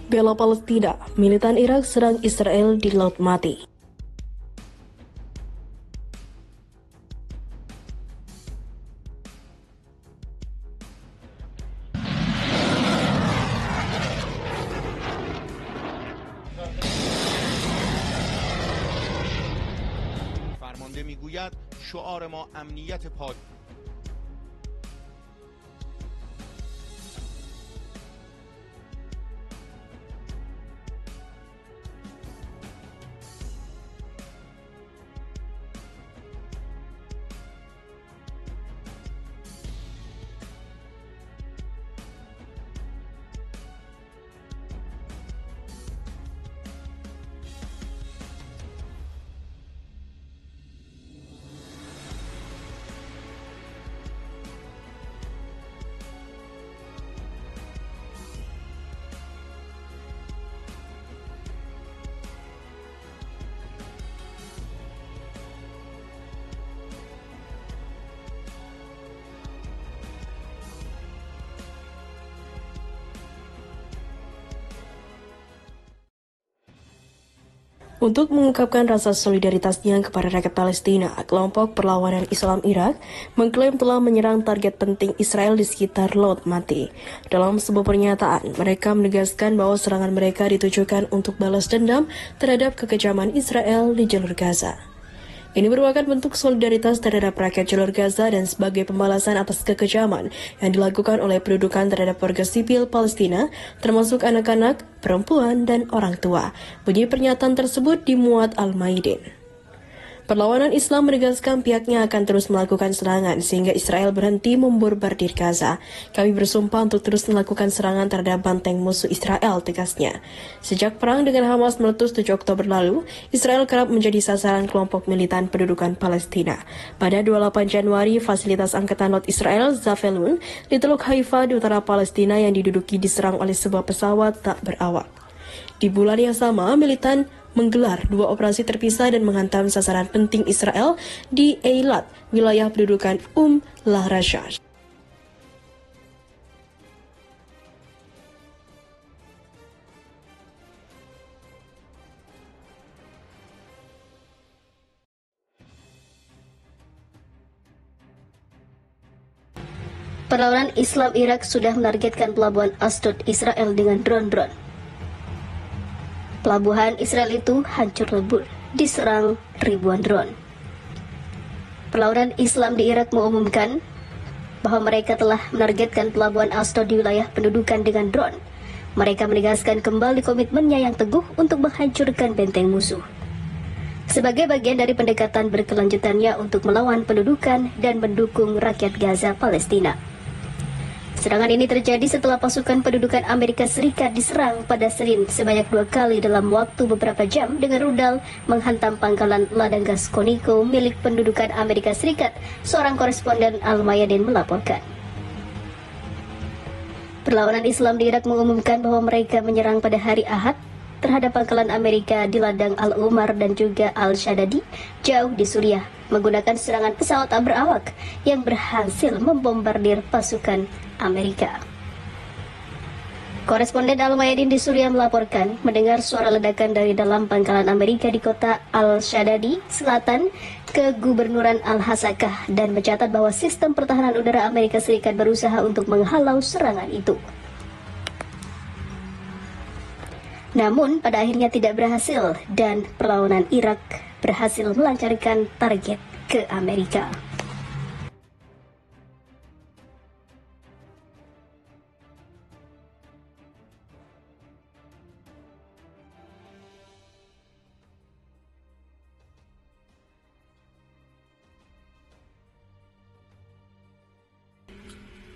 Bela Palestina, militan Irak serang Israel di Laut Mati. فرمانده میگوید شعار ما امنیت پاد. Untuk mengungkapkan rasa solidaritasnya kepada rakyat Palestina, kelompok perlawanan Islam Irak mengklaim telah menyerang target penting Israel di sekitar Laut Mati. Dalam sebuah pernyataan, mereka menegaskan bahwa serangan mereka ditujukan untuk balas dendam terhadap kekejaman Israel di jalur Gaza. Ini merupakan bentuk solidaritas terhadap rakyat jalur Gaza dan sebagai pembalasan atas kekejaman yang dilakukan oleh pendudukan terhadap warga sipil Palestina, termasuk anak-anak, perempuan, dan orang tua. Bunyi pernyataan tersebut dimuat Al-Maidin. Perlawanan Islam menegaskan pihaknya akan terus melakukan serangan sehingga Israel berhenti membombardir Gaza. Kami bersumpah untuk terus melakukan serangan terhadap banteng musuh Israel, tegasnya. Sejak perang dengan Hamas meletus 7 Oktober lalu, Israel kerap menjadi sasaran kelompok militan pendudukan Palestina. Pada 28 Januari, fasilitas Angkatan Laut Israel, Zavelun, di Teluk Haifa di utara Palestina yang diduduki diserang oleh sebuah pesawat tak berawak. Di bulan yang sama, militan menggelar 2 operasi terpisah dan menghantam sasaran penting Israel di Eilat, wilayah pendudukan Lahrash. Perlawanan Islam Irak sudah menargetkan pelabuhan Ashdod Israel dengan drone-drone. Pelabuhan Israel itu hancur lebur, diserang ribuan drone. Perlawanan Islam di Irak mengumumkan bahwa mereka telah menargetkan pelabuhan Ashdod di wilayah pendudukan dengan drone. Mereka menegaskan kembali komitmennya yang teguh untuk menghancurkan benteng musuh. Sebagai bagian dari pendekatan berkelanjutannya untuk melawan pendudukan dan mendukung rakyat Gaza Palestina. Serangan ini terjadi setelah pasukan pendudukan Amerika Serikat diserang pada Senin sebanyak 2 kali dalam waktu beberapa jam dengan rudal menghantam pangkalan ladang gas Conoco milik pendudukan Amerika Serikat, seorang koresponden Al-Mayadin melaporkan. Perlawanan Islam di Irak mengumumkan bahwa mereka menyerang pada hari Ahad terhadap pangkalan Amerika di ladang Al-Umar dan juga Al-Shadadi jauh di Suriah menggunakan serangan pesawat tak berawak yang berhasil membombardir pasukan Amerika. Koresponden Al-Mayadin di Suriah melaporkan mendengar suara ledakan dari dalam pangkalan Amerika di kota Al-Shadadi Selatan kegubernuran Al-Hasakah dan mencatat bahwa sistem pertahanan udara Amerika Serikat berusaha untuk menghalau serangan itu. Namun pada akhirnya tidak berhasil dan perlawanan Irak berhasil melancarkan target ke Amerika.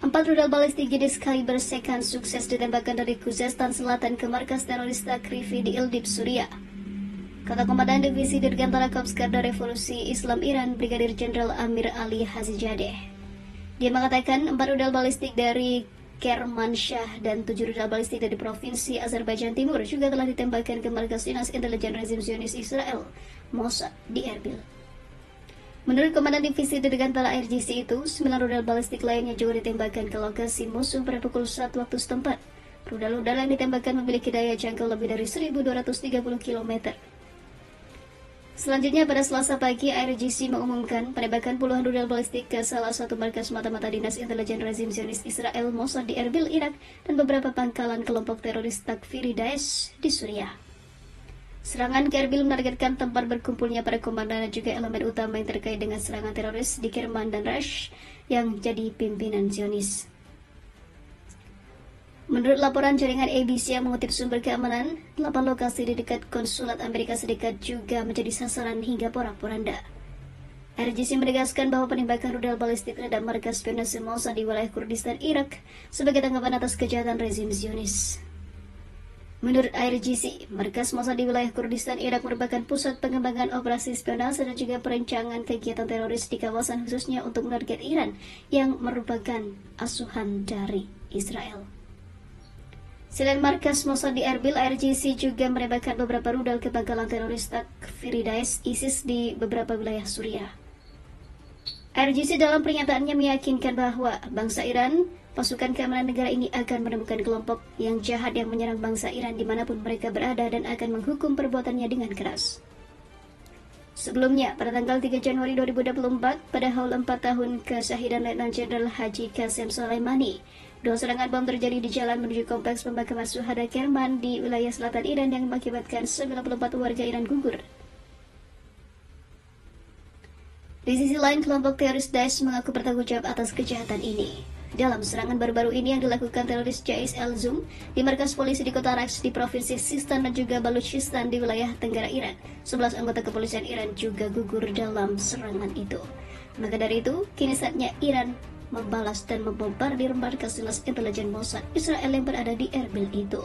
Empat rudal balistik jenis kaliber Sekan sukses ditembakkan dari Khuzestan Selatan ke markas teroris Takrifi di Idlib, Suriah. Kata Komandan Divisi Dirgantara Korps Garda Revolusi Islam Iran, Brigadir Jenderal Amir Ali Hazijadeh. Dia mengatakan 4 rudal balistik dari Kermanshah dan 7 rudal balistik dari Provinsi Azerbaijan Timur juga telah ditembakkan ke markas Dinas Intelijen Rezim Zionis Israel, Mossad, di Erbil. Menurut Komandan Divisi Dirgantara RGC itu, 9 rudal balistik lainnya juga ditembakkan ke lokasi musuh pada pukul 1 waktu setempat. Rudal-rudal yang ditembakkan memiliki daya jangkau lebih dari 1.230 km. Selanjutnya, pada Selasa pagi, IRGC mengumumkan penembakan puluhan rudal balistik ke salah satu markas mata-mata dinas intelijen rezim Zionis Israel Mossad di Erbil, Irak, dan beberapa pangkalan kelompok teroris Takfiri Daesh di Suriah. Serangan ke Erbil menargetkan tempat berkumpulnya para komandan dan juga elemen utama yang terkait dengan serangan teroris di Kerman dan Rash yang jadi pimpinan Zionis. Menurut laporan jaringan ABC yang mengutip sumber keamanan, 8 lokasi di dekat konsulat Amerika Serikat juga menjadi sasaran hingga porak-poranda. RGC menegaskan bahwa penembakan rudal balistik terhadap markas spionase Mossad di wilayah Kurdistan, Irak sebagai tanggapan atas kejahatan rezim Zionis. Menurut IRGC, markas Mossad di wilayah Kurdistan, Irak merupakan pusat pengembangan operasi spionase dan juga perencanaan kegiatan teroris di kawasan khususnya untuk menarget Iran yang merupakan asuhan dari Israel. Selain markas Mossad di Erbil, IRGC juga menembakkan beberapa rudal ke pangkalan teroris Takfiri Daesh ISIS di beberapa wilayah Suriah. IRGC dalam pernyataannya meyakinkan bahwa bangsa Iran, pasukan keamanan negara ini akan menemukan kelompok yang jahat yang menyerang bangsa Iran dimanapun mereka berada dan akan menghukum perbuatannya dengan keras. Sebelumnya, pada tanggal 3 Januari 2024, pada haul 4 tahun kesyahidan Letnan Jenderal Haji Qasem Soleimani, 2 serangan bom terjadi di jalan menuju kompleks pemakaman Syuhada Kerman di wilayah selatan Iran yang mengakibatkan 94 warga Iran gugur. Di sisi lain, kelompok teroris Daesh mengaku bertanggung jawab atas kejahatan ini. Dalam serangan baru-baru ini yang dilakukan teroris Jais al-Zum di markas polisi di kota Raqs di provinsi Sistan dan juga Baluchistan di wilayah tenggara Iran, 11 anggota kepolisian Iran juga gugur dalam serangan itu. Maka dari itu, kini saatnya Iran membalas dan membombardir markas dinas intelijen Mossad Israel yang berada di Erbil itu.